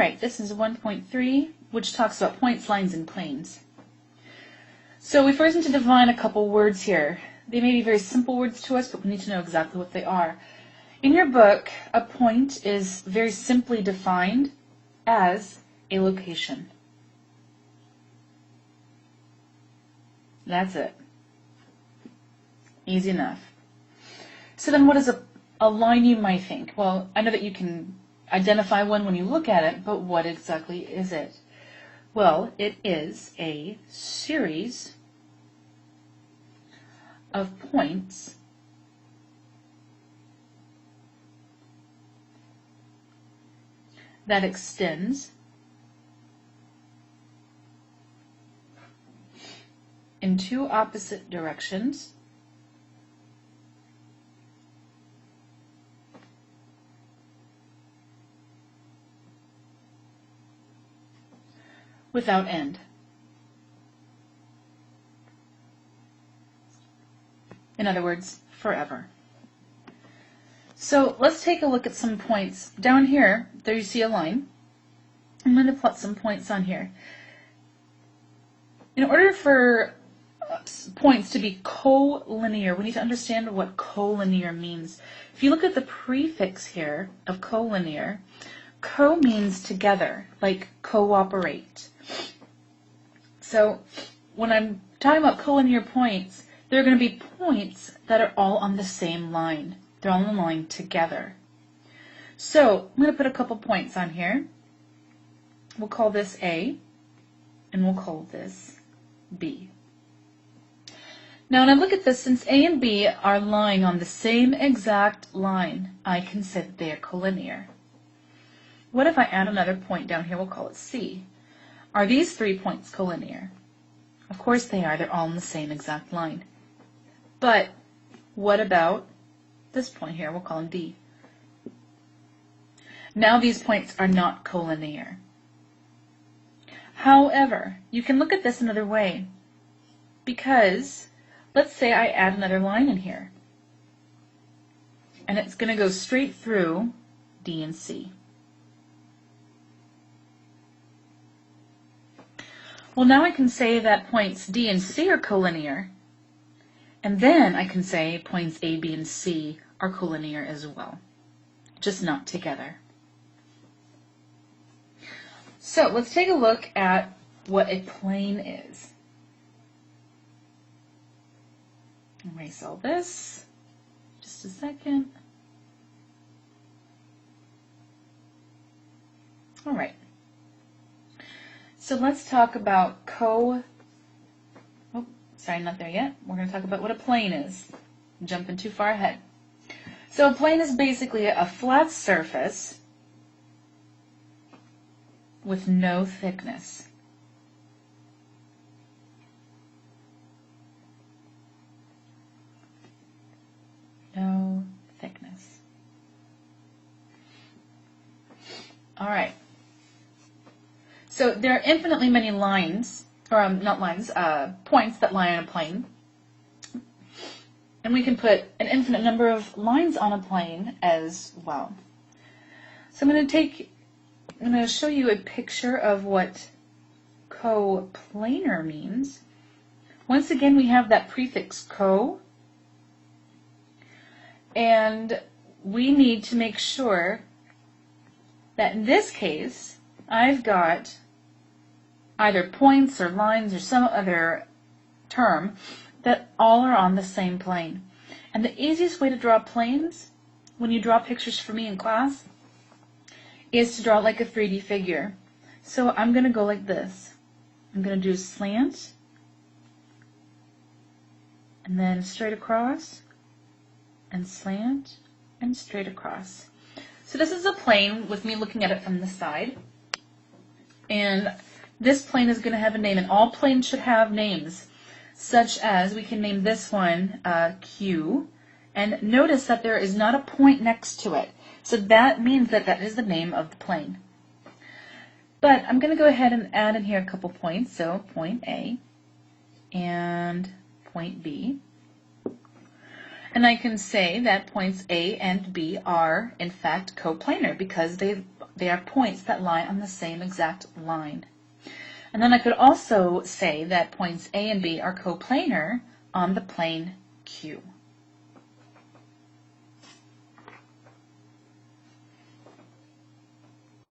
right, this is 1.3, which talks about points, lines, and planes. So we first need to define a couple words here. They may be very simple words to us, but we need to know exactly what they are. In your book, a point is very simply defined as a location. That's it. Easy enough. So then what is a line, you might think? Well, I know that you can identify one when you look at it, but what exactly is it? Well, it is a series of points that extends in two opposite directions without end. In other words, forever. So let's take a look at some points. Down here, there you see a line. I'm going to plot some points on here. In order for points to be collinear, we need to understand what collinear means. If you look at the prefix here of collinear, co means together, like cooperate. So when I'm talking about collinear points, there are going to be points that are all on the same line. They're all on the line together. So I'm going to put a couple points on here. We'll call this A, and we'll call this B. Now when I look at this, since A and B are lying on the same exact line, I can say that they are collinear. What if I add another point down here? We'll call it C. Are these 3 points collinear? Of course they are. They're all on the same exact line. But what about this point here? We'll call him D. Now these points are not collinear. However, you can look at this another way, because let's say I add another line in here, and it's going to go straight through D and C. Well, now I can say that points D and C are collinear, and then I can say points A, B, and C are collinear as well, just not together. So let's take a look at what a plane is. Erase all this. Just a second. All right. So let's talk about sorry, not there yet. We're going to talk about what a plane is. I'm jumping too far ahead. So a plane is basically a flat surface with no thickness. No thickness. All right. So there are infinitely many lines, or not lines, points that lie on a plane. And we can put an infinite number of lines on a plane as well. So I'm going to show you a picture of what coplanar means. Once again, we have that prefix co, and we need to make sure that in this case, I've got either points or lines or some other term that all are on the same plane. And the easiest way to draw planes, when you draw pictures for me in class, is to draw like a 3D figure. So I'm going to go like this. I'm going to do slant, and then straight across, and slant, and straight across. So this is a plane with me looking at it from the side. And this plane is going to have a name, and all planes should have names, such as we can name this one Q. And notice that there is not a point next to it. So that means that that is the name of the plane. But I'm going to go ahead and add in here a couple points. So point A and point B. And I can say that points A and B are, in fact, coplanar because they They are points that lie on the same exact line. And then I could also say that points A and B are coplanar on the plane Q.